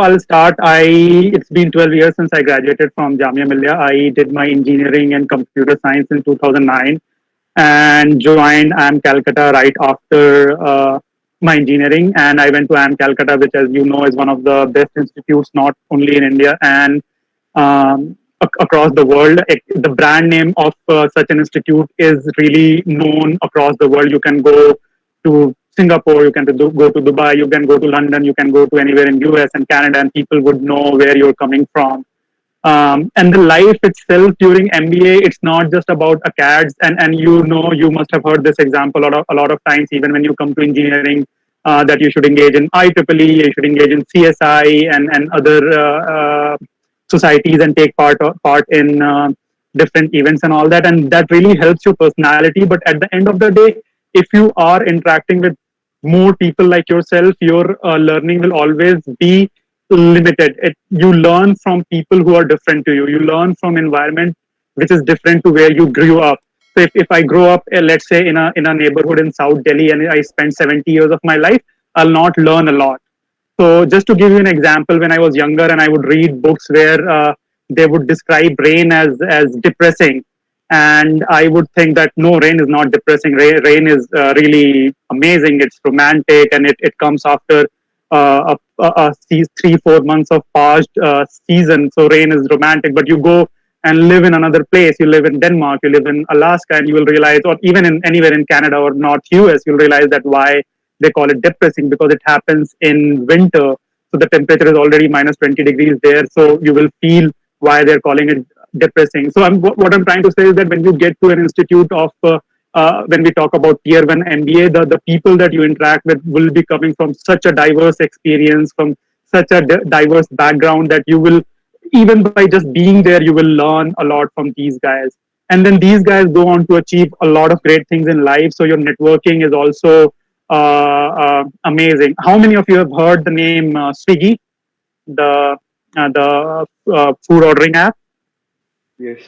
I'll start. It's been 12 years since I graduated from Jamia Millia. I did my engineering and computer science in 2009 and joined AM Calcutta right after my engineering. And I went to AM Calcutta, which, as you know, is one of the best institutes not only in India and across the world. The brand name of such an institute is really known across the world. You can go to Singapore, you can go to Dubai, you can go to London, you can go to anywhere in US and Canada, and people would know where you're coming from. And the life itself during MBA, it's not just about acads. And you must have heard this example a lot of times, even when you come to engineering, that you should engage in IEEE, you should engage in CSI and other societies and take part in different events and all that. And that really helps your personality. But at the end of the day, if you are interacting with more people like yourself, your learning will always be limited. You learn from people who are different to you. You learn from environment which is different to where you grew up. So if I grow up, let's say in a neighborhood in South Delhi, and I spend 70 years of my life, I'll not learn a lot. So just to give you an example, when I was younger and I would read books where they would describe rain as depressing, and I would think that no, rain is not depressing. Rain is really amazing. It's romantic, and it comes after 3-4 months of parched season. So rain is romantic. But you go and live in another place. You live in Denmark, you live in Alaska, and you will realize, or even in anywhere in Canada or North US, you'll realize that why they call it depressing, because it happens in winter. So the temperature is already minus 20 degrees there. So you will feel why they're calling it depressing. So what I'm trying to say is that when you get to an institute of, when we talk about tier one MBA, the people that you interact with will be coming from such a diverse experience, from such a diverse background, that you will, even by just being there, you will learn a lot from these guys. And then these guys go on to achieve a lot of great things in life. So your networking is also amazing. How many of you have heard the name Swiggy, the food ordering app? Yes.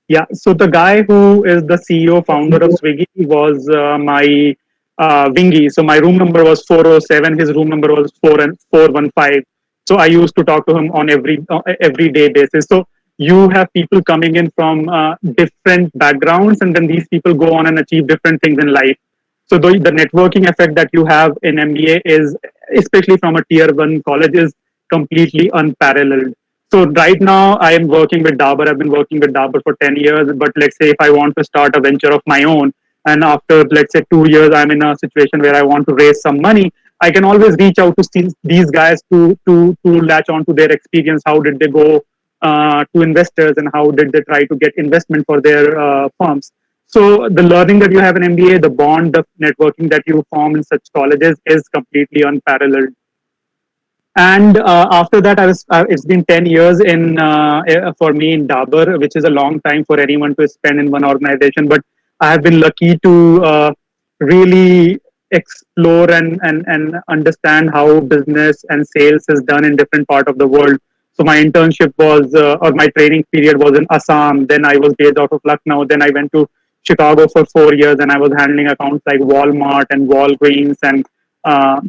Yeah. So the guy who is the CEO founder of Swiggy was my Wingy. So my room number was 407. His room number was 415. So I used to talk to him on everyday basis. So you have people coming in from different backgrounds, and then these people go on and achieve different things in life. So the networking effect that you have in MBA is, especially from a tier one college, is completely unparalleled. So right now I am working with Dabur. I've been working with Dabur for 10 years. But let's say if I want to start a venture of my own, and after, let's say, 2 years, I'm in a situation where I want to raise some money, I can always reach out to these guys to latch on to their experience. How did they go to investors, and how did they try to get investment for their firms? So the learning that you have in MBA, the bond, the networking that you form in such colleges is completely unparalleled. And after that, it's been 10 years for me in Dabur, which is a long time for anyone to spend in one organization. But I have been lucky to really explore and understand how business and sales is done in different part of the world. So my internship was, or my training period was in Assam. Then I was based out of Lucknow. Then I went to Chicago for 4 years, and I was handling accounts like Walmart and Walgreens and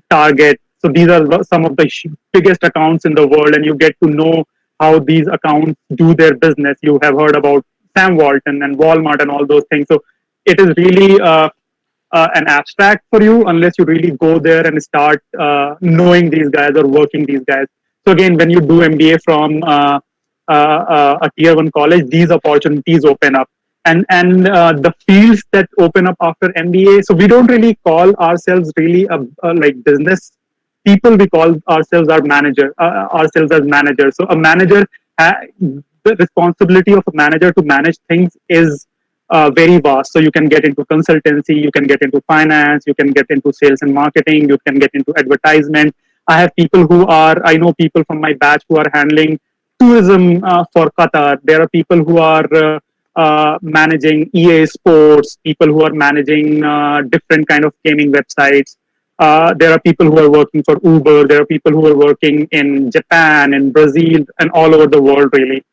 Target. So these are some of the biggest accounts in the world, and you get to know how these accounts do their business. You have heard about Sam Walton and Walmart and all those things. So it is really an abstract for you unless you really go there and start knowing these guys or working these guys. So again, when you do MBA from a tier one college, these opportunities open up. And the fields that open up after MBA. So we don't really call ourselves really like business people. We call ourselves as managers. So a manager, the responsibility of a manager to manage things is very vast. So you can get into consultancy, you can get into finance, you can get into sales and marketing, you can get into advertisement. I know people from my batch who are handling tourism for Qatar. There are people who are managing EA Sports, people who are managing different kind of gaming websites. There are people who are working for Uber. There are people who are working in Japan, in Brazil, and all over the world, really.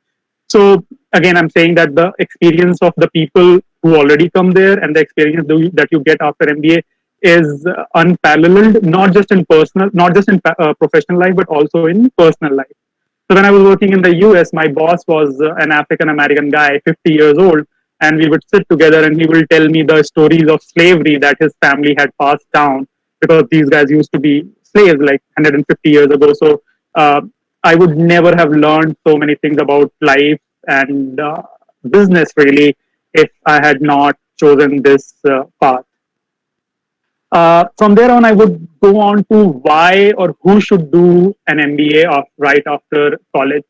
So again, I'm saying that the experience of the people who already come there and the experience that you get after MBA is unparalleled, not just in personal, not just in professional life, but also in personal life. So when I was working in the US, my boss was an African American guy, 50 years old, and we would sit together and he will tell me the stories of slavery that his family had passed down, because these guys used to be slaves like 150 years ago. So uh, I would never have learned so many things about life and business really if I had not chosen this path. From there on, I would go on to why or who should do an MBA right after college.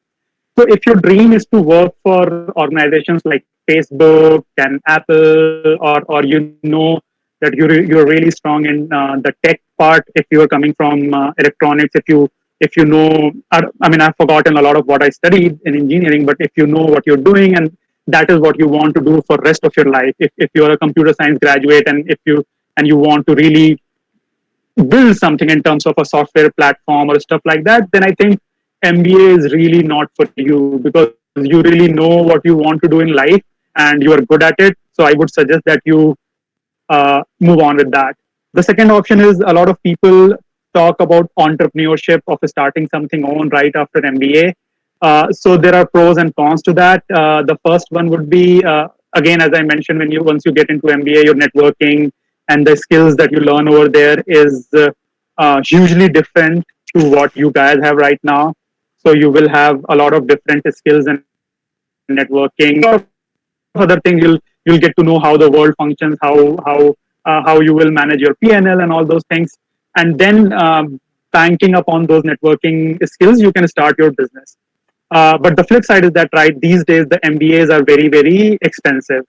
So, if your dream is to work for organizations like Facebook and Apple, or you know that you're really strong in the tech part, if you are coming from electronics, if you know, I mean, I've forgotten a lot of what I studied in engineering, but if you know what you're doing and that is what you want to do for rest of your life, if you're a computer science graduate and if you and you want to really build something in terms of a software platform or stuff like that, then I think MBA is really not for you, because you really know what you want to do in life and you are good at it. So I would suggest that you move on with that. The second option is a lot of people talk about entrepreneurship of starting something on right after MBA. So there are pros and cons to that. The first one would be again, as I mentioned, when you once you get into MBA, your networking and the skills that you learn over there is hugely different to what you guys have right now. So you will have a lot of different skills and networking, a lot of other things. You'll get to know how the world functions, how you will manage your PNL and all those things, and then banking upon those networking skills, you can start your business. But the flip side is that, right, these days the MBAs are very, very expensive.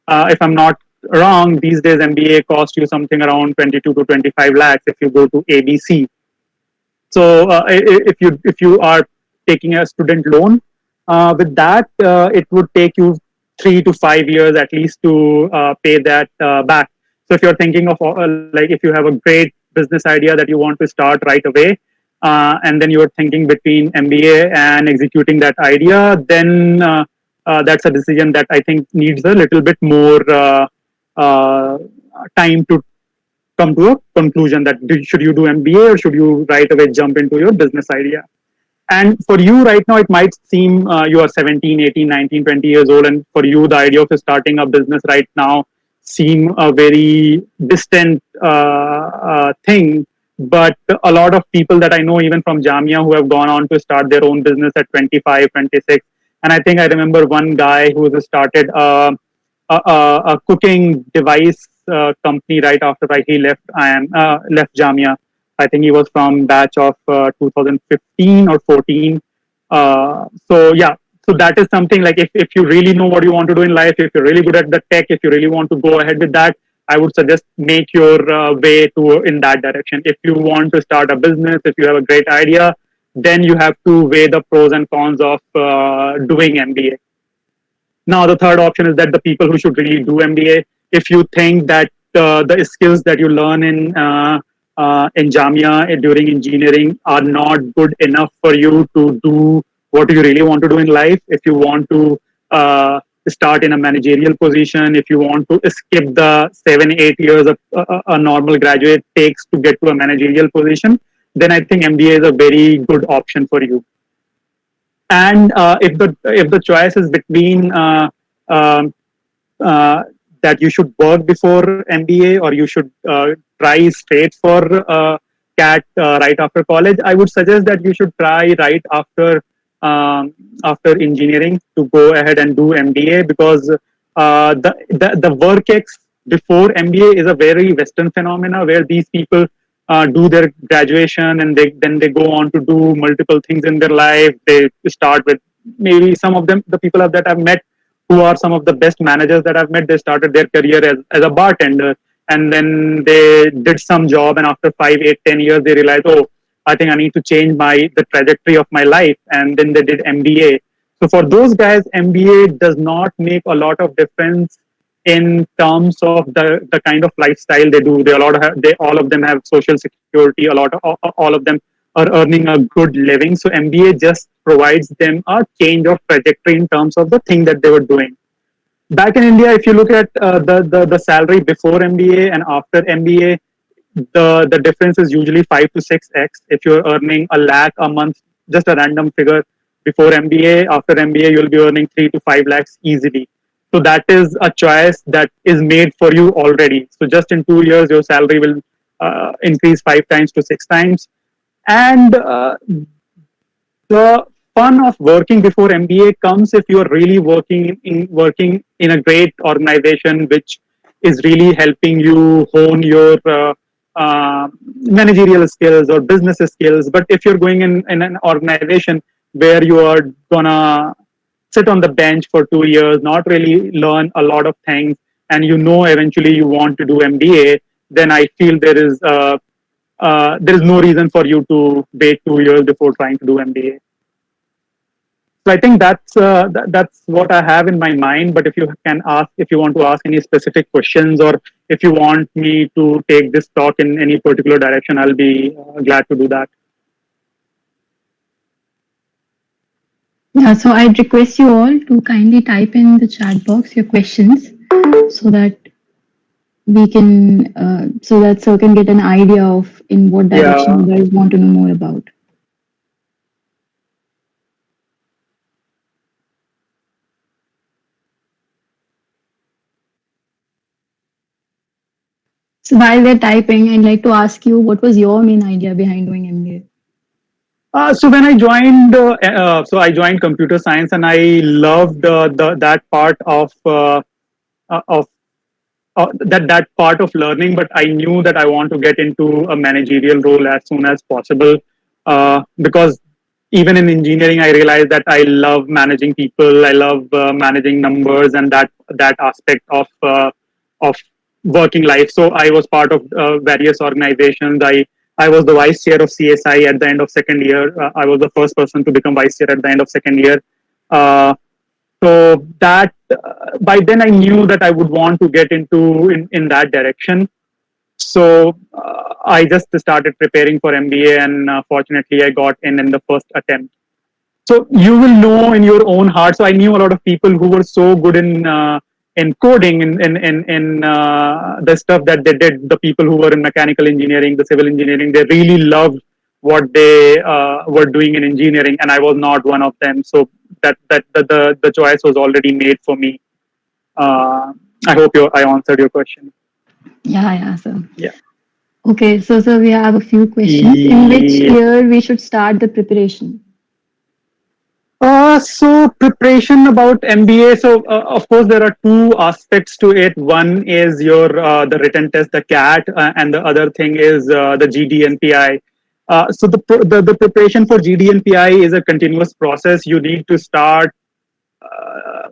If I'm not wrong, these days MBA costs you something around 22 to 25 lakhs if you go to ABC. So if you are taking a student loan, with that it would take you 3 to 5 years at least to pay that back. So if you're thinking of like if you have a great business idea that you want to start right away, and then you're thinking between MBA and executing that idea, then that's a decision that I think needs a little bit more uh, time to come to a conclusion that should you do MBA or should you right away jump into your business idea. And for you right now, it might seem you are 17, 18, 19, 20 years old, and for you, the idea of starting a business right now seem a very distant thing. But a lot of people that I know, even from Jamia, who have gone on to start their own business at 25, 26. And I think I remember one guy who started a cooking device company right after he left. Left Jamia. I think he was from batch of 2015 or 14. So yeah, so that is something like if you really know what you want to do in life, if you're really good at the tech, if you really want to go ahead with that, I would suggest make your way to in that direction. If you want to start a business, if you have a great idea, then you have to weigh the pros and cons of doing MBA. Now, the third option is that the people who should really do MBA, if you think that the skills that you learn in Jamia during engineering are not good enough for you to do what you really want to do in life, if you want to start in a managerial position, if you want to skip the 7, 8 years of a normal graduate takes to get to a managerial position, then I think MBA is a very good option for you. And if the choice is between um, uh, that you should work before MBA or you should try straight for CAT right after college, I would suggest that you should try right after engineering to go ahead and do MBA, because the work ex before MBA is a very Western phenomena where these people do their graduation and then they go on to do multiple things in their life. They start with maybe some of them, the people that I've met who are some of the best managers that I've met, they started their career as a bartender, and then they did some job, and after 5, 8, 10 years they realized, oh, I think I need to change the trajectory of my life, and then they did MBA. So for those guys, MBA does not make a lot of difference in terms of the kind of lifestyle they do. They all of them have social security. All of them are earning a good living. So MBA just provides them a change of trajectory in terms of the thing that they were doing. Back in India, if you look at the salary before MBA and after MBA, the difference is usually 5 to 6x. If you're earning a lakh a month, just a random figure, before MBA, after MBA, you'll be earning 3 to 5 lakhs easily. So that is a choice that is made for you already. So just in 2 years, your salary will increase 5 times to 6 times. And the fun of working before MBA comes if you're really working in a great organization which is really helping you hone your managerial skills or business skills. But if you're going in an organization where you are gonna sit on the bench for 2 years, not really learn a lot of things, and you know eventually you want to do MBA, then I feel there is no reason for you to wait 2 years before trying to do MBA. So I think that's what I have in my mind. But if you want to ask any specific questions, or if you want me to take this talk in any particular direction, I'll be glad to do that. Yeah, so I'd request you all to kindly type in the chat box your questions so that we can, so that Sir can get an idea of in what direction Yeah. you guys want to know more about. So while they're typing, I'd like to ask you, what was your main idea behind doing MBA? So when I joined, I joined computer science, and I loved that part of that part of learning. But I knew that I want to get into a managerial role as soon as possible, because even in engineering, I realized that I love managing people. I love managing numbers and that aspect of working life. So I was part of various organizations. I was the vice chair of CSI at the end of second year. I was the first person to become vice chair at the end of second year. Uh, so that by then I knew that I would want to get into in that direction. So I just started preparing for MBA, and fortunately I got in the first attempt. So you will know in your own heart. So I knew a lot of people who were so good in coding, in the stuff that they did. The people who were in mechanical engineering, the civil engineering, they really loved what they were doing in engineering, and I was not one of them. So the choice was already made for me. Uh, I hope I answered your question. Yeah, so. Yeah. Okay, so we have a few questions. In which Yeah. year we should start the preparation? So preparation about MBA. So of course there are two aspects to it. One is your the written test, the CAT, and the other thing is the GDNPI. So the preparation for GDNPI is a continuous process. You need to start uh,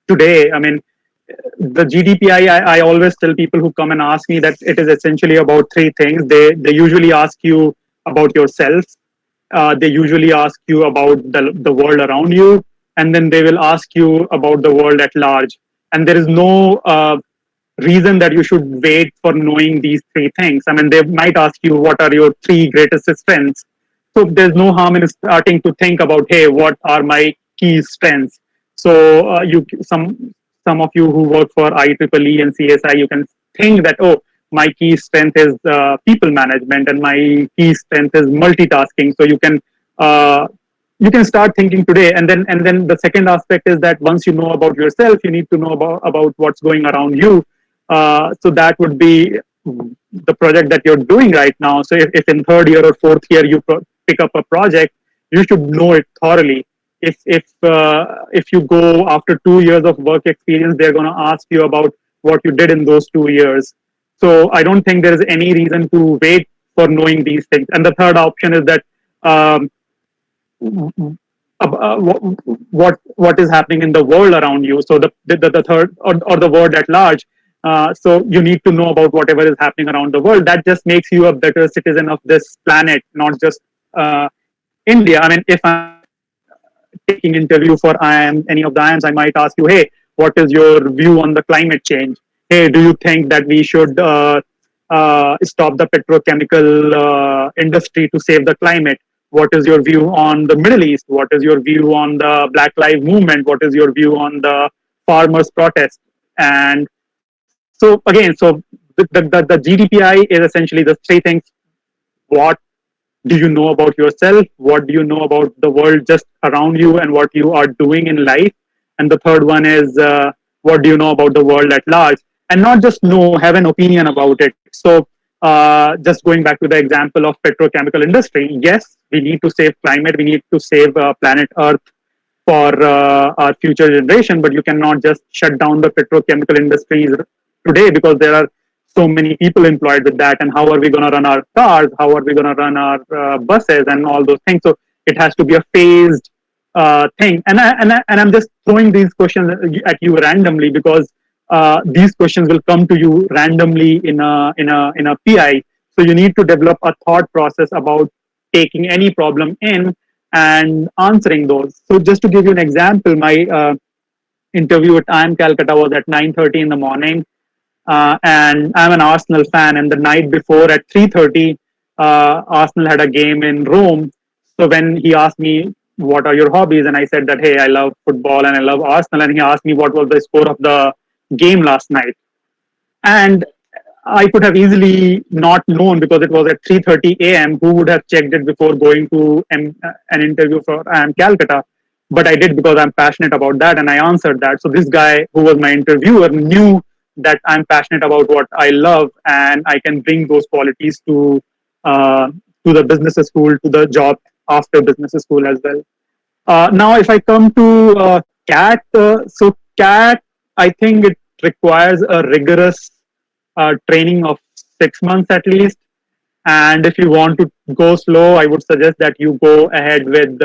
today. I mean, the GDPI. I always tell people who come and ask me that it is essentially about three things. They usually ask you about yourself, they usually ask you about the world around you, and then they will ask you about the world at large. And there is no reason that you should wait for knowing these three things. I mean, they might ask you what are your three greatest strengths. So there's no harm in starting to think about, hey, what are my key strengths? So you some of you who work for IEEE and CSI, you can think that, oh, my key strength is people management, and my key strength is multitasking. So uh, you can start thinking today, and then the second aspect is that once you know about yourself, you need to know about what's going around you. So that would be the project that you're doing right now. So if in third year or fourth year you pick up a project, you should know it thoroughly. If you go after 2 years of work experience, they're going to ask you about what you did in those 2 years. So I don't think there is any reason to wait for knowing these things. And the third option is that um, what is happening in the world around you. So the third, or the world at large. So you need to know about whatever is happening around the world. That just makes you a better citizen of this planet, not just India. I mean, if I'm taking interview for IIM, any of the IIMs, I might ask you, hey, what is your view on the climate change? Hey, do you think that we should stop the petrochemical industry to save the climate? What is your view on the Middle East? What is your view on the Black Lives Movement? What is your view on the farmers' protest? And so again, so the GDPI is essentially the three things. What do you know about yourself? What do you know about the world just around you and what you are doing in life? And the third one is what do you know about the world at large? And not just know, have an opinion about it. So just going back to the example of petrochemical industry, yes, we need to save climate, we need to save planet Earth for our future generation, but you cannot just shut down the petrochemical industries today because there are so many people employed with that. And how are we going to run our cars? How are we going to run our buses and all those things? So it has to be a phased thing. And I'm just throwing these questions at you randomly because these questions will come to you randomly in a PI. So you need to develop a thought process about taking any problem in and answering those. So just to give you an example, my interview at IIM Calcutta was at 9:30 in the morning, and I'm an Arsenal fan. And the night before at 3:30, Arsenal had a game in Rome. So when he asked me what are your hobbies, and I said that hey, I love football and I love Arsenal, and he asked me what was the score of the game last night, and I could have easily not known because it was at 3:30 a.m. Who would have checked it before going to an interview for Calcutta? But I did because I'm passionate about that, and I answered that. So this guy who was my interviewer knew that I'm passionate about what I love, and I can bring those qualities uh, to the business school, to the job after business school as well. Now, if I come to CAT, so CAT, I think it requires a rigorous training of 6 months at least. And if you want to go slow, I would suggest that you go ahead with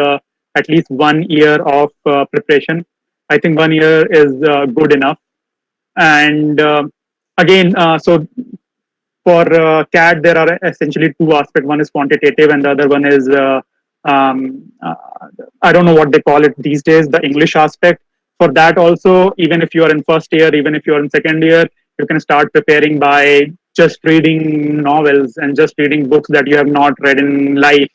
at least 1 year of preparation. I think 1 year is good enough. And again, so for CAD, there are essentially two aspects. One is quantitative, and the other one is um, uh, I don't know what they call it these days. The English aspect. For that also, even if you are in first year, even if you are in second year, you can start preparing by just reading novels and just reading books that you have not read in life.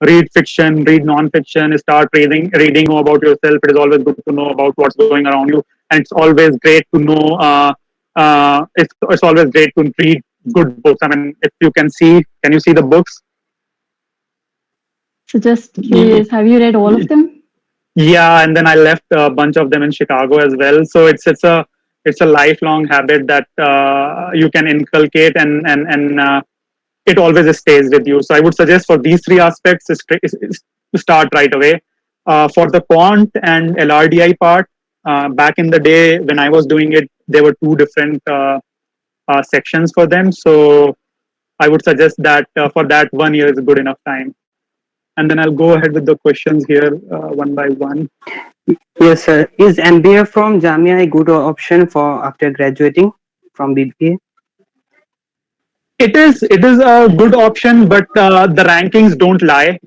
Read fiction, read non-fiction, start reading more about yourself. It is always good to know about what's going around you, and it's always great to know. It's always great to read good books. I mean, if you can you see the books? So just curious, have you read all of them? Yeah, and then I left a bunch of them in Chicago as well. So it's a lifelong habit that you can inculcate, and it always stays with you. So I would suggest for these three aspects is to start right away. For the quant and LRDI part, back in the day when I was doing it, there were two different sections for them. So I would suggest that for that 1 year is a good enough time. And then I'll go ahead with the questions here one by one. Yes, sir. Is MBA from Jamia a good option for after graduating from BBA? It is a good option, but the rankings don't lie.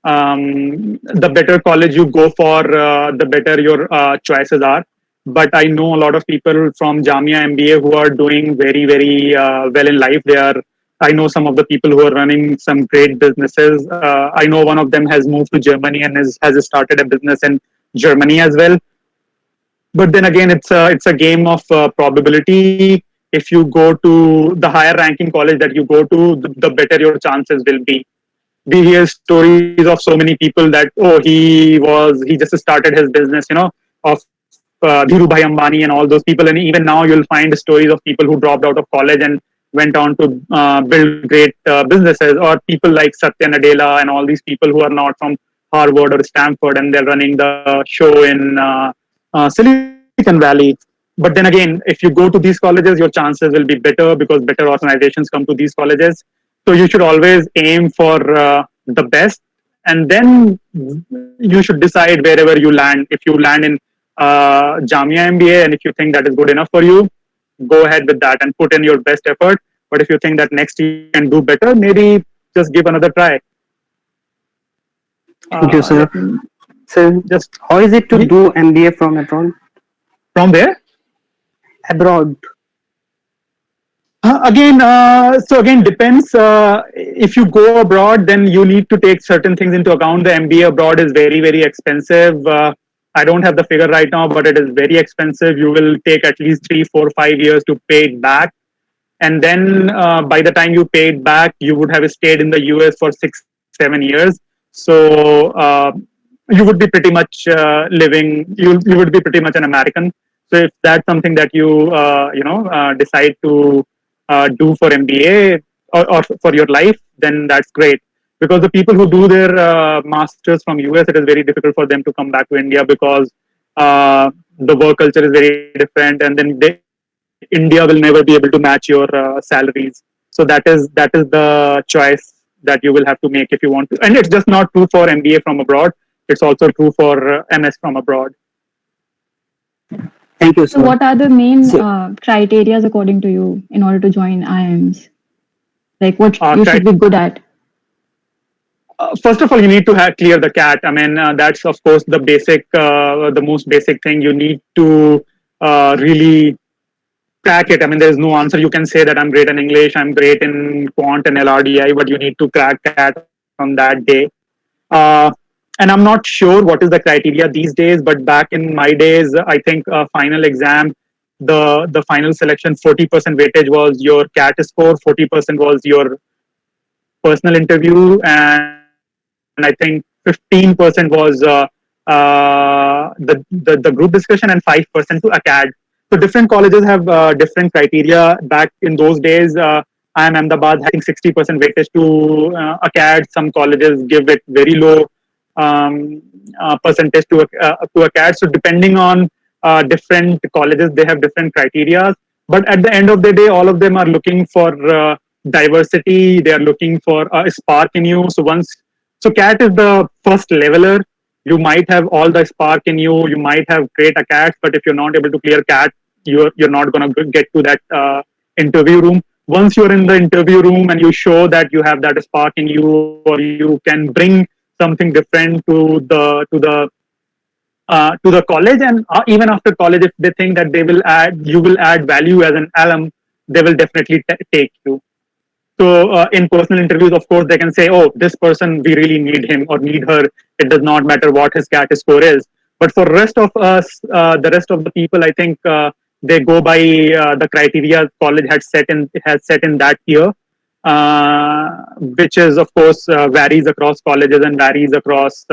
The better college you go for, the better your choices are. But I know a lot of people from Jamia MBA who are doing very very well in life. I know some of the people who are running some great businesses. I know one of them has moved to Germany and has started a business in Germany as well. But then again, it's a game of probability. If you go to the higher ranking college that you go to, the better your chances will be. We hear stories of so many people that he just started his business, of Dhirubhai Ambani and all those people. And even now you'll find stories of people who dropped out of college and went on to build great businesses, or people like Satya Nadella and all these people who are not from Harvard or Stanford, and they're running the show in Silicon Valley. But then again, if you go to these colleges, your chances will be better because better organizations come to these colleges. So you should always aim for the best, and then you should decide wherever you land. If you land in Jamia MBA, and if you think that is good enough for you, go ahead with that and put in your best effort. But if you think that next year you can do better, maybe just give another try. Thank you, sir. So, Just how is it to do MBA from abroad? from there. Abroad. Again, depends. If you go abroad, then you need to take certain things into account. The MBA abroad is very, very expensive. I don't have the figure right now, but it is very expensive. You will take at least 3, 4, 5 years to pay it back. and then by the time you paid back, you would have stayed in the US for 6-7 years. So you would be pretty much living. You would be pretty much an American. So if that's something that you decide to do for MBA or for your life, then that's great. Because the people who do their masters from US, it is very difficult for them to come back to India because the work culture is very different, and then India will never be able to match your salaries. So that is the choice that you will have to make if you want to. And it's just not true for MBA from abroad. It's also true for MS from abroad. Thank you, So, sir. what are the main So, criteria according to you in order to join IIMs? Like what you Cri- should be good at? First of all, you need to clear the CAT. I mean, that's of course the most basic thing. You need to really crack it. I mean, there's no answer. You can say that I'm great in English, I'm great in quant and LRDI, but you need to crack CAT on that day. Uh, and I'm not sure what is the criteria these days, but back in my days, I think final exam, the final selection, 40% weightage was your CAT score, 40% was your personal interview, and I think 15% was the group discussion, and 5% to ACAD. So different colleges have different criteria. Back in those days, IIM Ahmedabad having 60% weightage to ACAD. Some colleges give it very low percentage to ACAD. So depending on different colleges, they have different criteria. But at the end of the day, all of them are looking for diversity. They are looking for a spark in you. So CAT is the first leveler. You might have all the spark in you. You might have great ACATs, but if you're not able to clear CAT, you're not going to get to that interview room. Once you're in the interview room and you show that you have that spark in you, or you can bring something different to the college, and even after college, if they think that you will add value as an alum, they will definitely take you. So in personal interviews, of course, they can say, "Oh, this person, we really need him or need her. It does not matter what his CAT score is." But for rest of us, the rest of the people, I think they go by the criteria college has set in that year, which is of course varies across colleges and varies across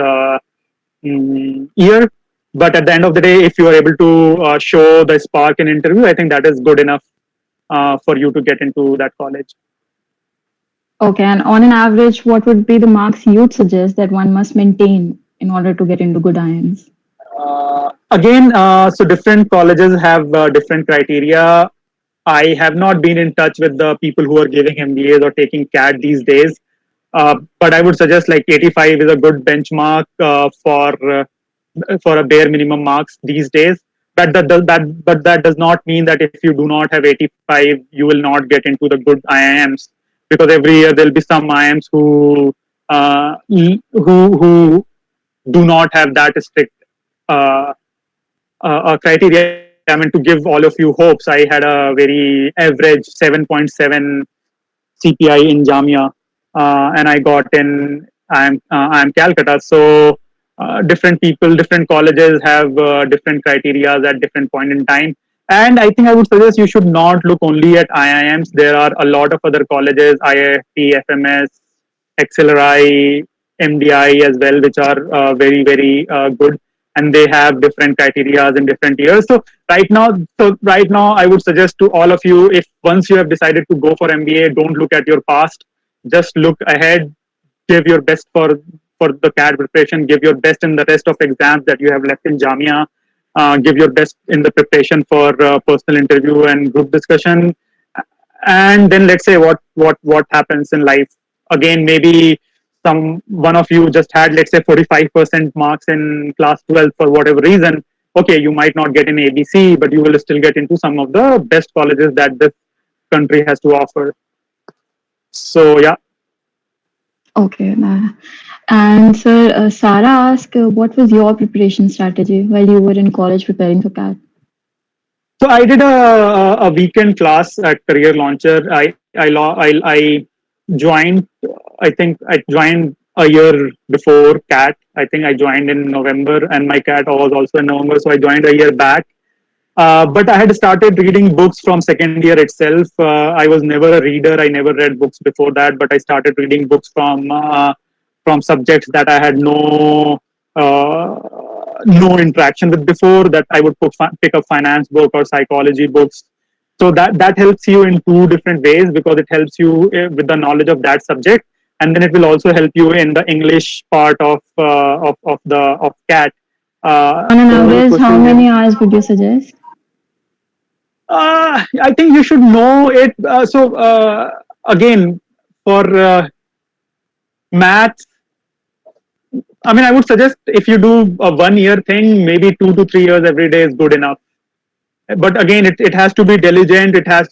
year. But at the end of the day, if you are able to show the spark in interview, I think that is good enough for you to get into that college. Okay, and on an average, what would be the marks you'd suggest that one must maintain in order to get into good IIMs? Again, so different colleges have different criteria. I have not been in touch with the people who are giving MBAs or taking CAT these days, but I would suggest like 85 is a good benchmark for a bare minimum marks these days. But that does not mean that if you do not have 85, you will not get into the good IIMs, because every year there'll be some IIMs who do not have that strict uh, criteria. I mean, to give all of you hopes, I had a very average 7.7 CPI in Jamia, and I got in I'm Calcutta. So different people, different colleges have different criteria at different point in time. And I think I would suggest you should not look only at IIMs. There are a lot of other colleges, IIFT, FMS, XLRI, MDI as well, which are very good, and they have different criteria in different years. So right now, I would suggest to all of you, if once you have decided to go for MBA, don't look at your past. Just look ahead. Give your best for the CAD preparation. Give your best in the rest of exams that you have left in Jamia. Give your best in the preparation for personal interview and group discussion. And then let's say what happens in life. Again, maybe one of you just had, let's say, 45% marks in class 12 for whatever reason. Okay, you might not get in ABC, but you will still get into some of the best colleges that this country has to offer. So yeah. Okay. And sir, Sarah asked, what was your preparation strategy while you were in college preparing for CAT? So I did a weekend class at Career Launcher. I joined. I think I joined a year before CAT. I think I joined in November, and my CAT was also in November. So I joined a year back. But I had started reading books from second year itself. I was never a reader. I never read books before that, but I started reading books from subjects that I had no interaction with before. That I would pick up finance book or psychology books. So that helps you in two different ways, because it helps you with the knowledge of that subject, and then it will also help you in the English part of CAT. On an So one average, how question here. many hours would you suggest? I think you should know it. Again, for maths, I mean, I would suggest if you do a 1 year thing, maybe 2 to 3 years every day is good enough. But again, it has to be diligent. It has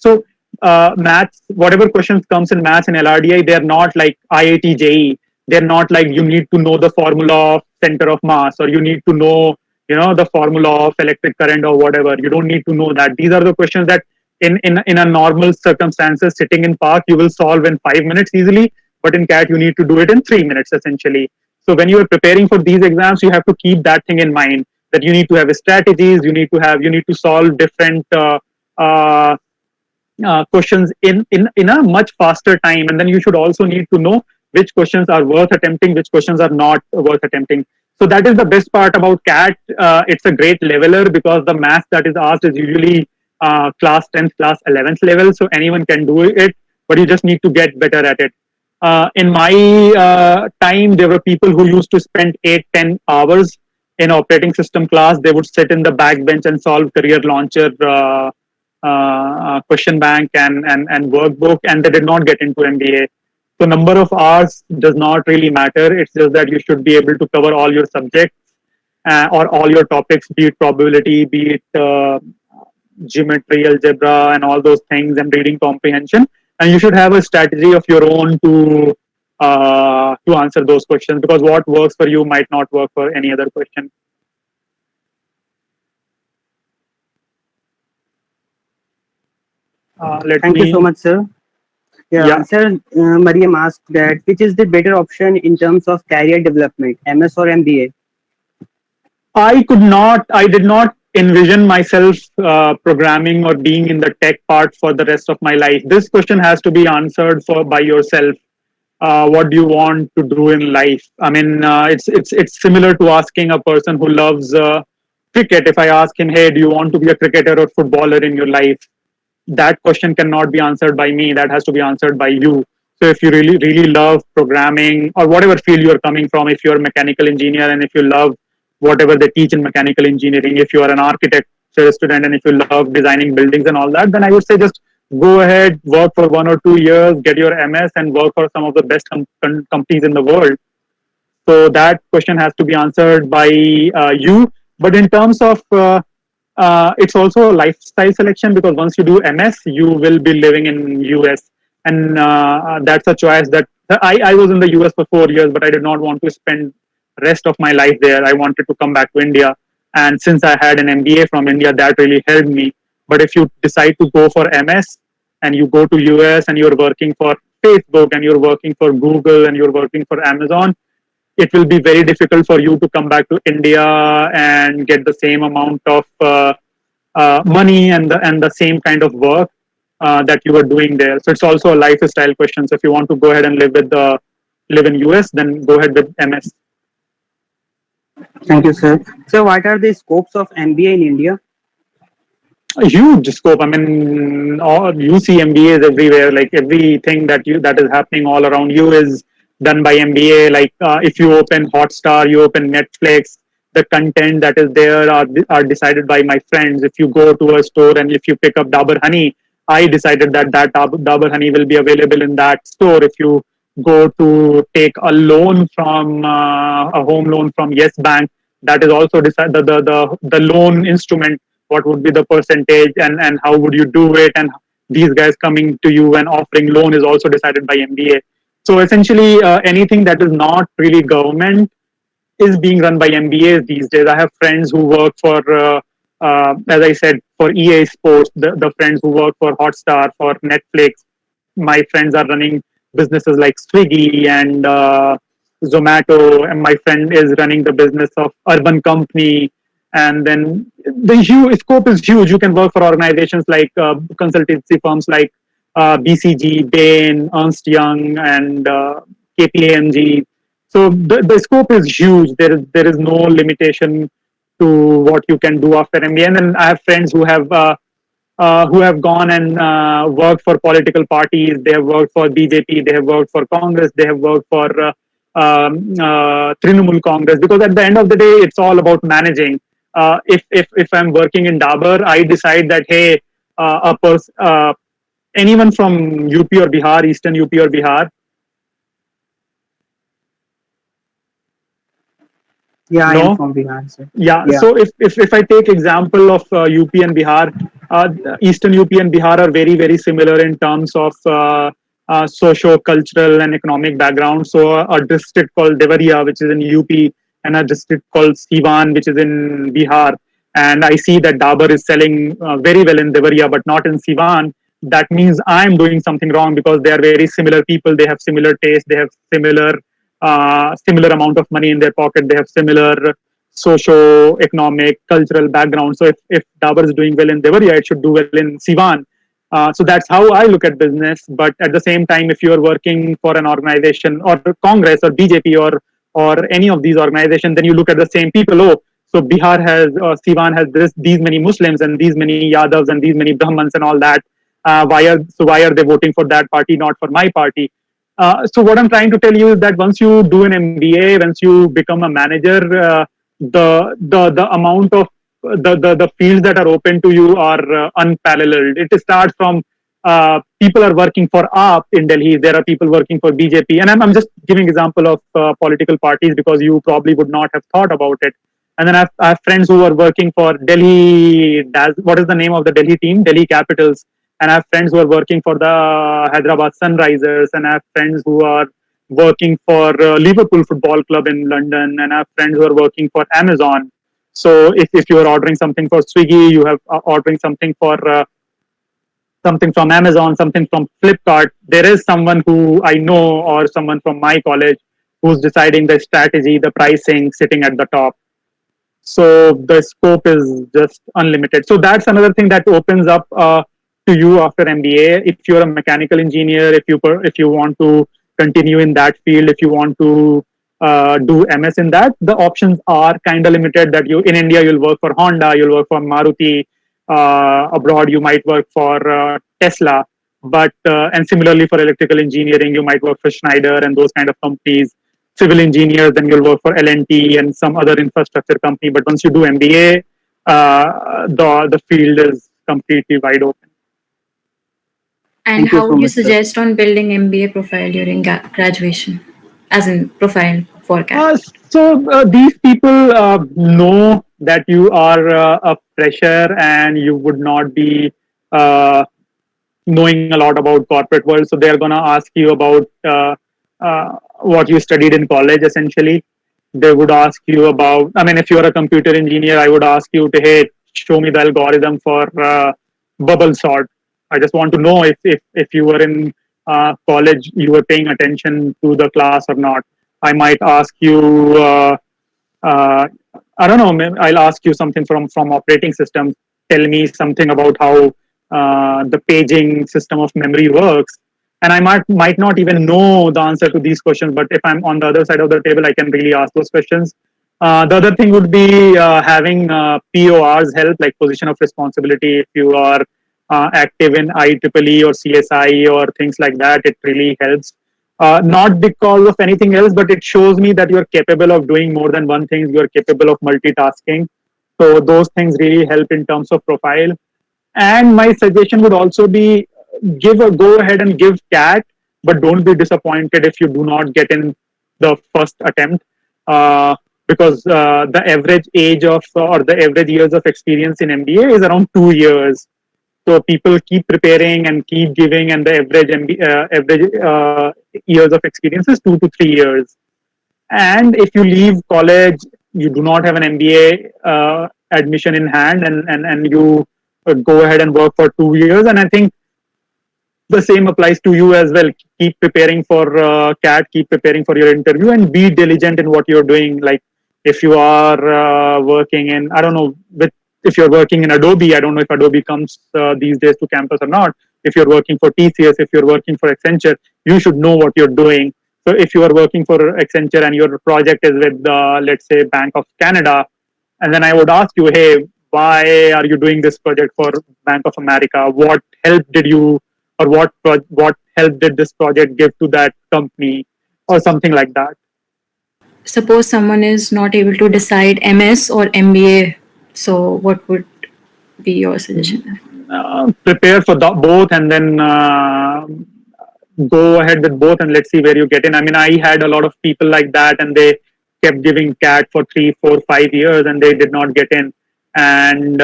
maths. Whatever questions comes in maths and LRDI, they're not like IIT JEE. They're not like you need to know the formula of center of mass, or you need to know the formula of electric current or whatever. You don't need to know that. These are the questions that in a normal circumstances, sitting in park, you will solve in 5 minutes easily. But in CAT, you need to do it in 3 minutes essentially. So when you are preparing for these exams, you have to keep that thing in mind, that you need to have strategies. You need to solve different uh, questions in a much faster time, and then you should also need to know which questions are worth attempting, which questions are not worth attempting. So that is the best part about CAT. It's a great leveler, because the math that is asked is usually class 10th, class 11th level, so anyone can do it, but you just need to get better at it. In my time, there were people who used to spend 8-10 hours in operating system class. They would sit in the back bench and solve career launcher question bank and workbook, and they did not get into MBA. So number of hours does not really matter. It's just that you should be able to cover all your subjects or all your topics, be it probability, be it geometry, algebra, and all those things, and reading comprehension. And you should have a strategy of your own to answer those questions, because what works for you might not work for any other question. Thank you so much, sir. Yeah, Yeah, sir. Mariam asked that which is the better option in terms of career development, MS or MBA? I did not envision myself programming or being in the tech part for the rest of my life. This question has to be answered by yourself. What do you want to do in life? I mean, it's similar to asking a person who loves cricket. If I ask him, hey, do you want to be a cricketer or footballer in your life? That question cannot be answered by me. That has to be answered by you. So if you really love programming, or whatever field you're coming from, if you're a mechanical engineer and if you love whatever they teach in mechanical engineering, if you are an architecture student and if you love designing buildings and all that, then I would say just go ahead, work for 1 or 2 years, get your MS, and work for some of the best companies in the world. So that question has to be answered by you. But in terms of it's also a lifestyle selection, because once you do MS, you will be living in US, and that's a choice that I was in the US for 4 years, but I did not want to spend rest of my life there. I wanted to come back to India, and since I had an MBA from India, that really helped me. But if you decide to go for MS and you go to US and you're working for Facebook and you're working for Google and you're working for Amazon, it will be very difficult for you to come back to India and get the same amount of money and the same kind of work that you were doing there. So it's also a lifestyle question. So if you want to go ahead and live in US, then go ahead with MS. Thank you, sir. So, what are the scopes of MBA in India? A huge scope. I mean, you see MBAs everywhere. Like everything that is happening all around you is done by MBA. Like if you open Hotstar, you open Netflix, the content that is there are decided by my friends. If you go to a store and if you pick up Dabur Honey, I decided that Dabur Honey will be available in that store. If you go to take a loan from a home loan from Yes Bank, that is also decided. The loan instrument, what would be the percentage, and how would you do it, and these guys coming to you and offering loan is also decided by MBA. So essentially anything that is not really government is being run by MBAs these days. I have friends who work for as I said, for EA Sports, the friends who work for Hotstar, for Netflix. My friends are running businesses like Swiggy and Zomato, and my friend is running the business of Urban Company, And then the scope is huge. You can work for organizations like consultancy firms like BCG, Bain, Ernst Young, and KPMG. So the scope is huge. There is no limitation to what you can do after MBA. And then I have friends who have gone and worked for political parties. They have worked for BJP. They have worked for Congress. They have worked for Trinamool Congress. Because at the end of the day, it's all about managing. If I'm working in Dabur, I decide that hey, anyone from UP or Bihar, Eastern UP or Bihar. Yeah, I No? am from Bihar, sir. Yeah. Yeah. So if I take example of UP and Bihar, Eastern UP and Bihar are very very similar in terms of socio-cultural and economic background. So a district called Devariya, which is in UP, and a district called Siwan, which is in Bihar. And I see that Dabur is selling very well in Devariya, but not in Siwan. That means I'm doing something wrong because they are very similar people. They have similar taste. They have similar amount of money in their pocket. They have similar socio-economic, cultural background. So if Dabur is doing well in Devariya, it should do well in Siwan. So that's how I look at business. But at the same time, if you are working for an organization or Congress or BJP or any of these organizations, then you look at the same people. Oh, so Bihar has Siwan has these many Muslims and these many Yadavs and these many Brahmins and all that. Why are they voting for that party, not for my party? So what I'm trying to tell you is that once you do an MBA, once you become a manager, the amount of the fields that are open to you are unparalleled. It starts from people are working for AAP in Delhi. There are people working for BJP, and I'm just giving example of political parties because you probably would not have thought about it. And then I have friends who are working for Delhi. What is the name of the Delhi team? Delhi Capitals. And I have friends who are working for the Hyderabad Sunrisers, and I have friends who are working for Liverpool Football Club in London, and I have friends who are working for Amazon. So if you are ordering something for Swiggy, you have ordering something for something from Amazon, something from Flipkart. There is someone who I know or someone from my college who's deciding the strategy, the pricing, sitting at the top. So the scope is just unlimited. So that's another thing that opens up to you after MBA. If you're a mechanical engineer, if you want to continue in that field, if you want to do MS in that, the options are kind of limited. That you in India you'll work for Honda, you'll work for Maruti. Abroad you might work for Tesla, but and similarly for electrical engineering you might work for Schneider and those kind of companies. Civil engineers, then you'll work for L&T and some other infrastructure company. But once you do MBA, the field is completely wide open. And Thank you how so would you much, sir. suggest on building MBA profile during graduation, as in profile for CAT? These people know that you are a fresher and you would not be knowing a lot about corporate world. So they're gonna ask you about what you studied in college. Essentially, they would ask you about. I mean, if you're a computer engineer, I would ask you to hey, show me the algorithm for bubble sort. I just want to know if you were in college, you were paying attention to the class or not. I might ask you. Uh, I don't know. I'll ask you something from operating system. Tell me something about how the paging system of memory works. And I might not even know the answer to these questions, but if I'm on the other side of the table, I can really ask those questions. The other thing would be having PORs help, like position of responsibility. If you are active in IEEE or CSI or things like that, it really helps. Not because of anything else, but it shows me that you're capable of doing more than one thing. You're capable of multitasking. So those things really help in terms of profile. And my suggestion would also be go ahead and give CAT, but don't be disappointed if you do not get in the first attempt, because the average age of or the average years of experience in MBA is around 2 years. So people keep preparing and keep giving, and the average years of experience is 2 to 3 years. And if you leave college, you do not have an MBA admission in hand, and you go ahead and work for 2 years. And I think the same applies to you as well. Keep preparing for CAT, keep preparing for your interview, and be diligent in what you're doing. Like If you are working in, I don't know, if you're working in Adobe, I don't know if Adobe comes these days to campus or not. If you're working for TCS, if you're working for Accenture, you should know what you're doing. So if you are working for Accenture and your project is with, let's say, Bank of Canada, and then I would ask you, hey, why are you doing this project for Bank of America? What help did you, or what help did this project give to that company, or something like that? Suppose someone is not able to decide MS or MBA, so what would be your suggestion? Prepare for both, and then go ahead with both, and let's see where you get in. I mean, I had a lot of people like that, and they kept giving CAT for 3, 4, 5 years, and they did not get in. And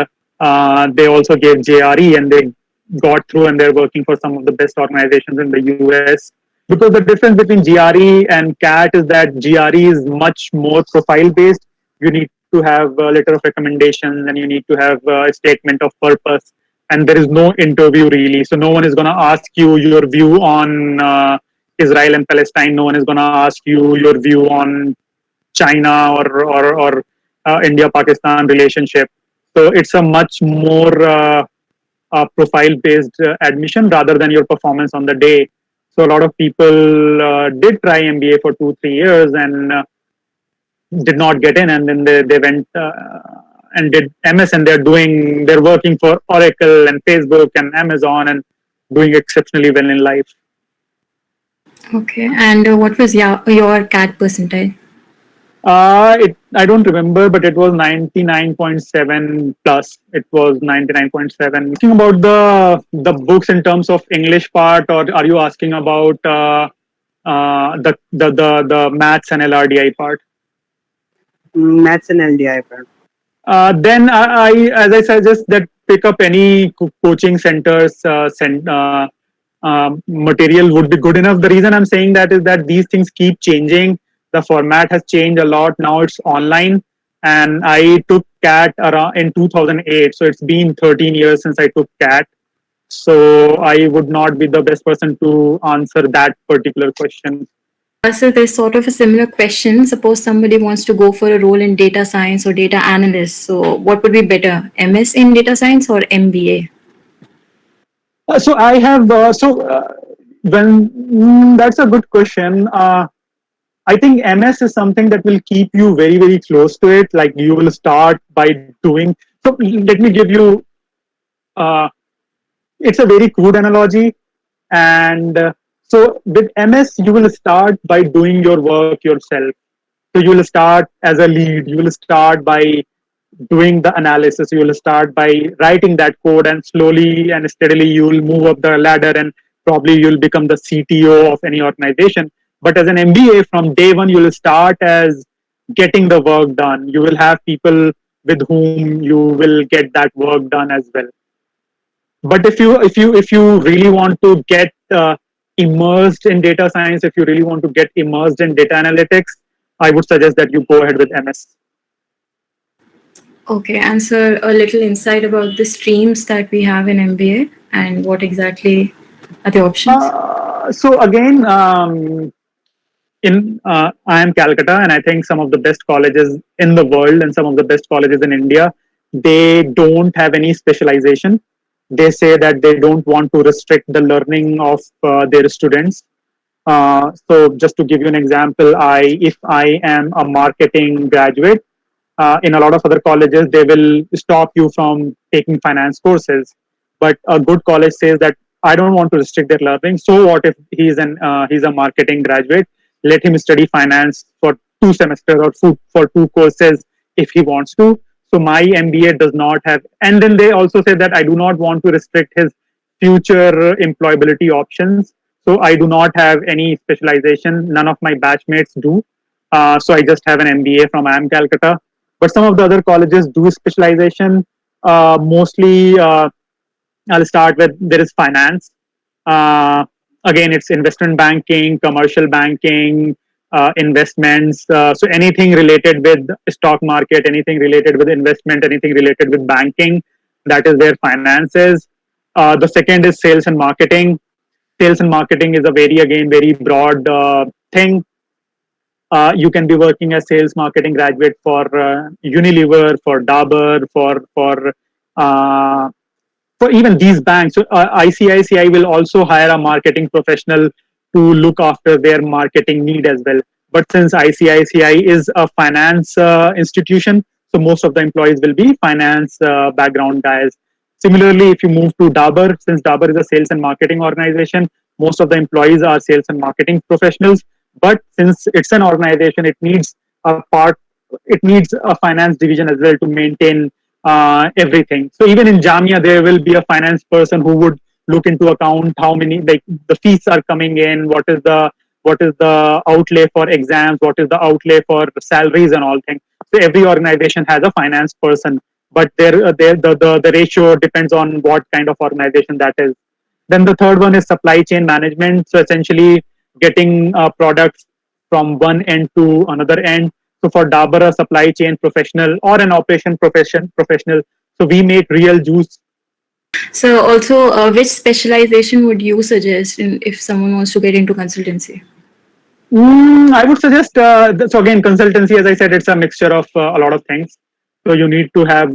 they also gave JRE, and they got through, and they're working for some of the best organizations in the US. Because the difference between GRE and CAT is that GRE is much more profile based. You need to have a letter of recommendation, and you need to have a statement of purpose, and there is no interview really. So no one is going to ask you your view on Israel and Palestine. No one is going to ask you your view on China or India Pakistan relationship. So it's a much more profile based admission rather than your performance on the day. So a lot of people did try MBA for 2, 3 years and did not get in, and then they went and did MS, and they're working for Oracle and Facebook and Amazon and doing exceptionally well in life. Okay, and what was your CAT percentile? I don't remember, but it was 99.7 plus. It was 99.7. Asking about the books in terms of English part, or are you asking about the maths and LRDI part? Maths and LDI part. Then as I suggest that pick up any coaching centers. Material would be good enough. The reason I'm saying that is that these things keep changing. The format has changed a lot. Now it's online, and I took CAT around in 2008. So it's been 13 years since I took CAT. So I would not be the best person to answer that particular question. So there's sort of a similar question. Suppose somebody wants to go for a role in data science or data analyst. So what would be better, MS in data science or MBA? So I have that's a good question. I think MS is something that will keep you very, very close to it. Like you will start by doing. So let me give you. It's a very crude analogy, and so with MS, you will start by doing your work yourself. So you will start as a lead. You will start by doing the analysis. You will start by writing that code, and slowly and steadily you will move up the ladder, and probably you'll become the CTO of any organization. But as an MBA, from day one, you will start as getting the work done. You will have people with whom you will get that work done as well. But if you really want to get immersed in data science, if you really want to get immersed in data analytics, I would suggest that you go ahead with MS. Okay, and so a little insight about the streams that we have in MBA and what exactly are the options? So again, I am Calcutta, and I think some of the best colleges in the world and some of the best colleges in India, they don't have any specialization. They say that they don't want to restrict the learning of their students. So just to give you an example, if I am a marketing graduate, in a lot of other colleges, they will stop you from taking finance courses. But a good college says that I don't want to restrict their learning. So what if he's a marketing graduate? Let him study finance for 2 semesters or for 2 courses if he wants to. So my MBA does not have, and then they also say that I do not want to restrict his future employability options. So I do not have any specialization. None of my batchmates do. So I just have an MBA from IIM Calcutta. But some of the other colleges do specialization. Mostly, I'll start with there is finance. Again, it's investment banking, commercial banking, investments. So anything related with stock market, anything related with investment, anything related with banking, that is where finance is. The second is sales and marketing. Sales and marketing is a very broad thing. You can be working as sales marketing graduate for Unilever, for Dabur, for even these banks. So, ICICI will also hire a marketing professional to look after their marketing need as well. But since ICICI is a finance institution, so most of the employees will be finance background guys. Similarly, if you move to Dabur, since Dabur is a sales and marketing organization, most of the employees are sales and marketing professionals. But since it's an organization, it needs a finance division as well to maintain everything. So even in Jamia, there will be a finance person who would look into account how many, like, the fees are coming in, what is the outlay for exams, what is the outlay for salaries and all things. So every organization has a finance person, but the ratio depends on what kind of organization that is. Then the third one is supply chain management. So essentially getting products from one end to another end. So for Dabur, a supply chain professional or an operation professional. So we make real juice. So also, which specialization would you suggest if someone wants to get into consultancy? I would suggest, so again, consultancy, as I said, it's a mixture of a lot of things. So you need to have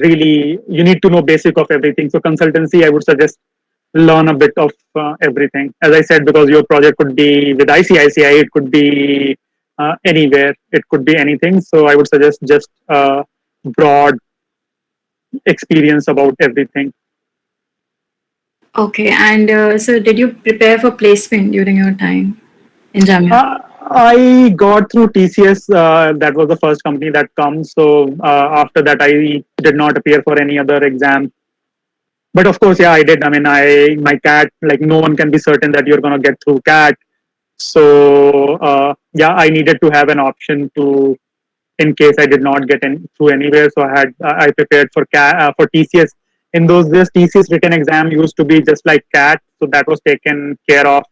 you need to know basic of everything. So consultancy, I would suggest learn a bit of everything. As I said, because your project could be with ICICI, it could be anywhere, it could be anything. So I would suggest just broad experience about everything. Okay, and so did you prepare for placement during your time in Jamia? I got through TCS. That was the first company that comes. So after that, I did not appear for any other exam. But of course, yeah, I did. I mean, my CAT, like, no one can be certain that you're gonna get through CAT. So yeah, I needed to have an option to, in case I did not get through anywhere. So I prepared for for TCS. In those days, TCS written exam used to be just like CAT, so that was taken care of.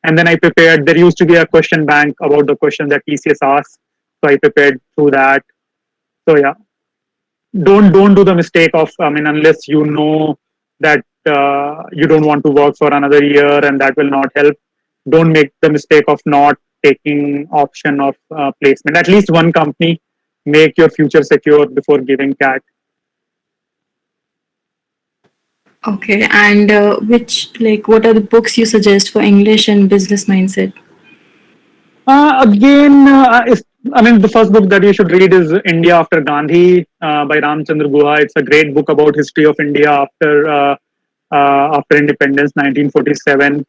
And then I prepared. There used to be a question bank about the questions that TCS asked, so I prepared through that. So yeah, don't do the mistake of, I mean, unless you know that you don't want to work for another year and that will not help. Don't make the mistake of not taking option of placement. At least one company. Make your future secure before giving CAT. Okay, and what are the books you suggest for English and business mindset? Again, I mean, the first book that you should read is India After Gandhi by Ramchandra Guha. It's a great book about history of India after independence, 1947.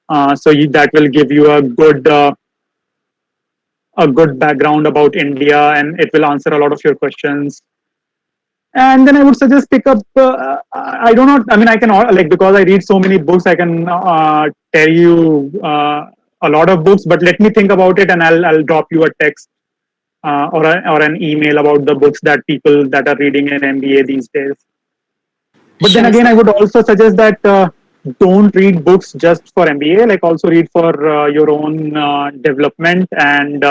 That will give you a good background about India, and it will answer a lot of your questions. And then I would suggest pick up. I don't know. I mean, I can, like, because I read so many books, I can tell you a lot of books. But let me think about it, and I'll drop you a text or an email about the books that people that are reading in MBA these days. But then again, I would also suggest that don't read books just for MBA. Like, also read for your own development and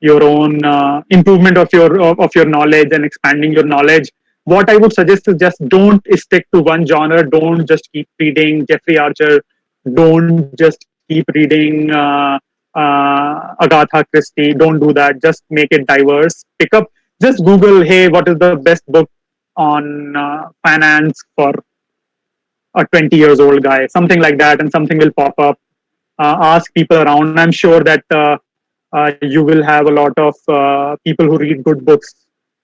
your own improvement of your knowledge and expanding your knowledge. What I would suggest is just don't stick to one genre. Don't just keep reading Jeffrey Archer. Don't just keep reading Agatha Christie. Don't do that. Just make it diverse. Pick up. Just Google, hey, what is the best book on finance for a 20 years old guy, something like that, and something will pop up. Ask people around. I'm sure that you will have a lot of people who read good books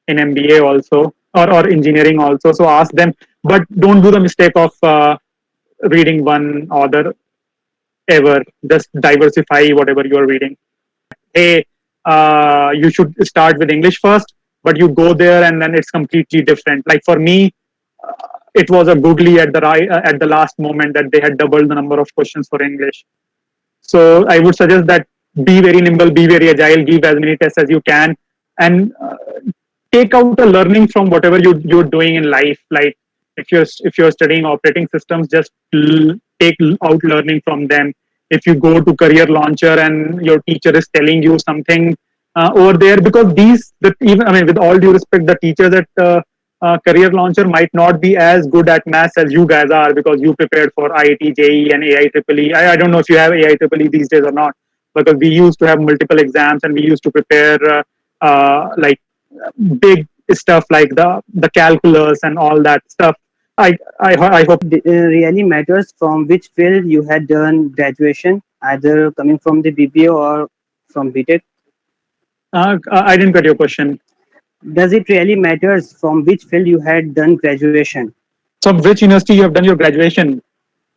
in MBA also, or engineering also. So ask them, but don't do the mistake of reading one author ever. Just diversify whatever you're reading. Hey, you should start with English first, but you go there and then it's completely different. Like for me, it was a googly at the last moment that they had doubled the number of questions for English. So I would suggest that be very nimble, be very agile, give as many tests as you can, and take out a learning from whatever you're doing in life. Like if you're studying operating systems, just take out learning from them. If you go to Career Launcher and your teacher is telling you something over there, because even, I mean, with all due respect, the teachers at Career Launcher might not be as good at maths as you guys are, because you prepared for IIT, JEE, and AIEEE. I don't know if you have AIEEE these days or not, because we used to have multiple exams and we used to prepare like big stuff like the calculus and all that stuff. I hope. It really matters from which field you had done graduation, either coming from the BBA or from BTech. I didn't get your question. Does it really matters from which field you had done graduation? So, which university you have done your graduation?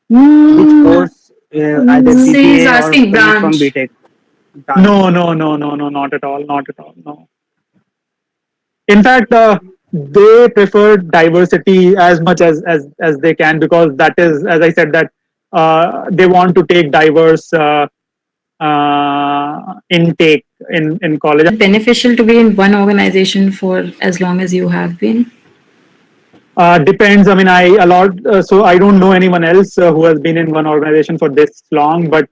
Which course, either So he's BBA or asking coming from branch. BTech? No, not at all, not at all. No. In fact, they prefer diversity as much as they can, because that is, as I said, that they want to take diverse intake in college. Beneficial to be in one organization for as long as you have been? Depends. I mean, so I don't know anyone else who has been in one organization for this long, but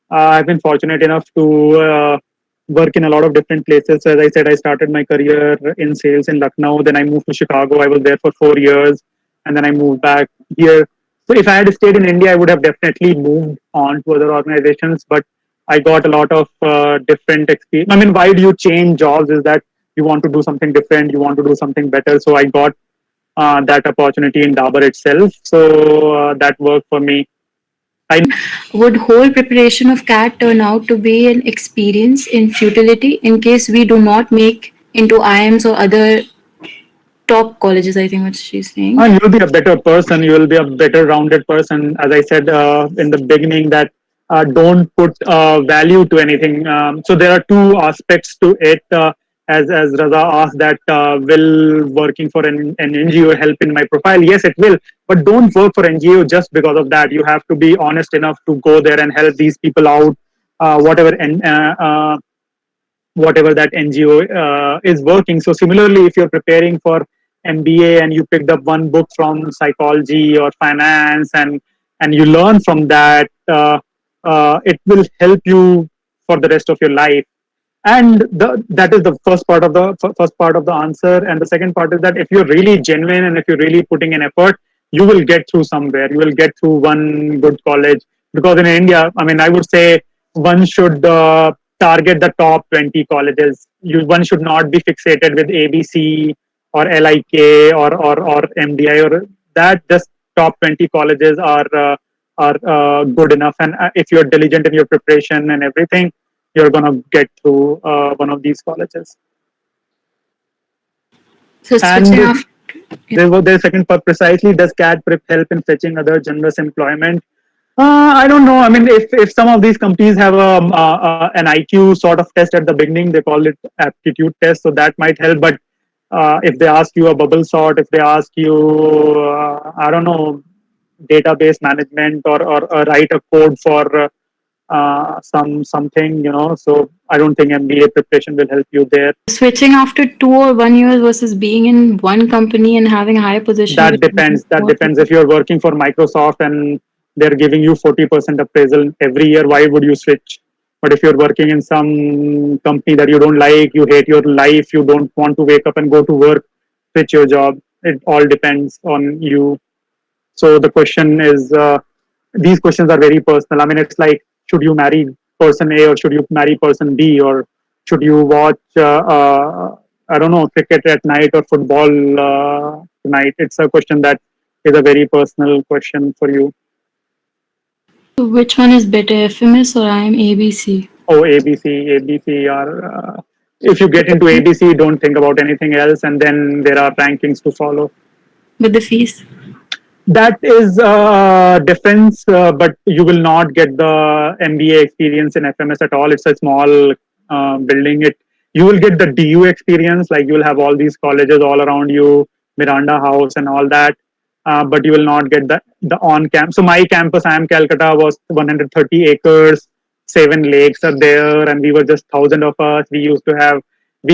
I've been fortunate enough to work in a lot of different places. So as I said, I started my career in sales in Lucknow. Then I moved to Chicago. I was there for 4 years, and then I moved back here. So if I had stayed in India, I would have definitely moved on to other organizations. But I got a lot of different experience. I mean, why do you change jobs? Is that you want to do something different, you want to do something better. So I got that opportunity in Dabur itself. So that worked for me. Would whole preparation of CAT turn out to be an experience in futility in case we do not make into IIMs or other top colleges? I think what she's saying. And you'll be a better person. You will be a better rounded person. As I said in the beginning, that don't put value to anything. So there are two aspects to it. As Raza asked, that will working for an NGO help in my profile? Yes, it will. But don't work for NGO just because of that. You have to be honest enough to go there and help these people out, whatever that NGO is working. So similarly, if you're preparing for MBA and you picked up one book from psychology or finance, and you learn from that, it will help you for the rest of your life. And that is the first part of the answer. And the second part is that if you're really genuine and if you're really putting in effort, you will get through somewhere. You will get through one good college. Because in India, I mean, I would say one should target the top 20 colleges. One should not be fixated with ABC or LIK or MDI or that. Just top 20 colleges are good enough. And if you're diligent in your preparation and everything, you're going to get through one of these colleges. So switching off. The second part precisely, does CAT prep help in fetching other generous employment? I don't know. I mean, if some of these companies have an IQ sort of test at the beginning, they call it aptitude test, so that might help. But if they ask you a bubble sort, if they ask you, I don't know, database management or write a code for something, so I don't think MBA preparation will help you there. Switching after 2 or 1 years versus being in one company and having a higher position. That depends. If you're working for Microsoft and they're giving you 40% appraisal every year, why would you switch? But if you're working in some company that you don't like, you hate your life, you don't want to wake up and go to work, switch your job. It all depends on you. So the question is, these questions are very personal. I mean, it's like, should you marry person A or should you marry person B, or should you watch, I don't know, cricket at night or football tonight? It's a question that is a very personal question for you. So which one is better, FMS or IIM ABC? Oh, ABC are. If you get into ABC, don't think about anything else, and then there are rankings to follow. With the fees? That is a difference, but you will not get the MBA experience in FMS at all. It's a small building. You will get the DU experience, like you will have all these colleges all around you, Miranda House and all that, but you will not get the on-campus. So my campus, IIM Calcutta, was 130 acres, 7 lakes are there, and we were just 1,000 of us. We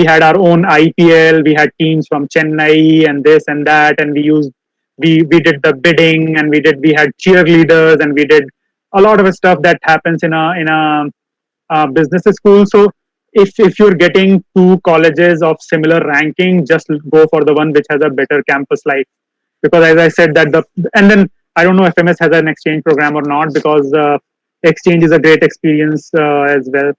had our own IPL. We had teams from Chennai and this and that, and we did the bidding, and we had cheerleaders, and we did a lot of stuff that happens in a business school. So if you're getting 2 colleges of similar ranking, just go for the one which has a better campus life. Because as I said, and then I don't know if FMS has an exchange program or not, because exchange is a great experience as well.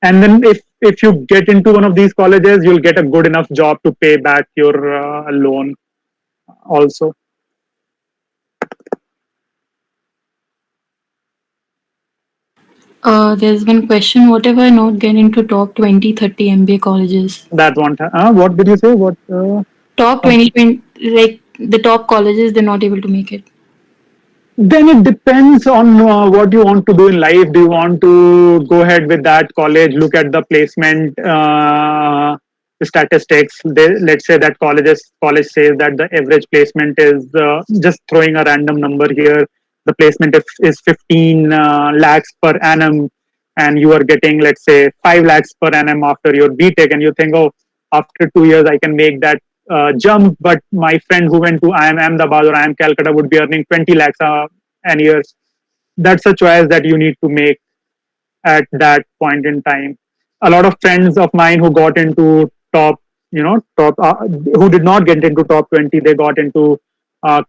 And then if you get into one of these colleges, you'll get a good enough job to pay back your loan also. There's one question. What if I not get into top 20, 30 MBA colleges? That one. What did you say? What? Top 20, like the top colleges, they're not able to make it. Then it depends on what you want to do in life. Do you want to go ahead with that college, look at the placement statistics? Let's say that college says that the average placement is, just throwing a random number here, the placement is 15 lakhs per annum, and you are getting, let's say, 5 lakhs per annum after your BTech, and you think, oh, after 2 years I can make that jump, but my friend who went to IIM Ahmedabad or IIM Calcutta would be earning 20 lakhs an year. That's a choice that you need to make at that point in time. A lot of friends of mine who got into top, who did not get into top 20, they got into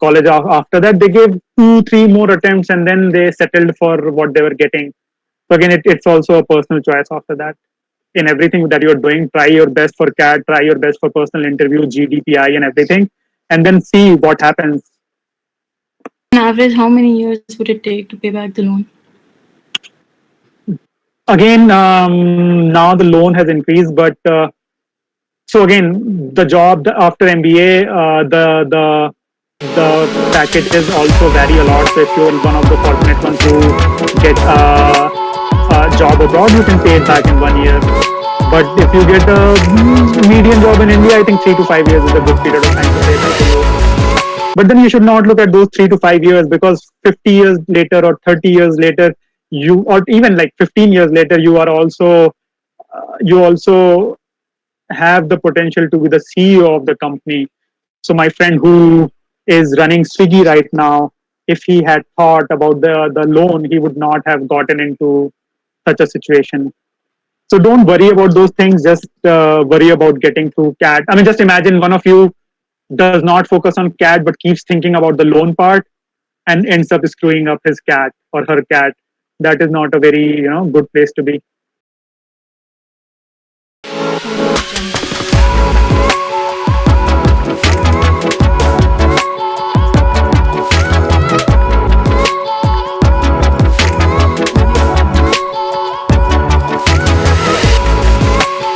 college after that. They gave 2-3 more attempts and then they settled for what they were getting. So again, it's also a personal choice after that. In everything that you're doing, try your best for CAT, try your best for personal interview, GDPI and everything, and then see what happens. On average, how many years would it take to pay back the loan? Again, now the loan has increased, but so again, the job after MBA, the packages also vary a lot. So if you're one of the fortunate ones who get a job abroad, you can pay it back in 1 year. But if you get a median job in India, I think 3 to 5 years is a good period of time to pay back the loan. But then you should not look at those 3 to 5 years, because 50 years later or 30 years later, or even like 15 years later, you also have the potential to be the CEO of the company. So my friend who is running Swiggy right now, if he had thought about the loan, he would not have gotten into such a situation. So don't worry about those things. Just worry about getting through CAT. I mean, just imagine one of you does not focus on CAT but keeps thinking about the loan part and ends up screwing up his CAT or her CAT. That is not a very good place to be.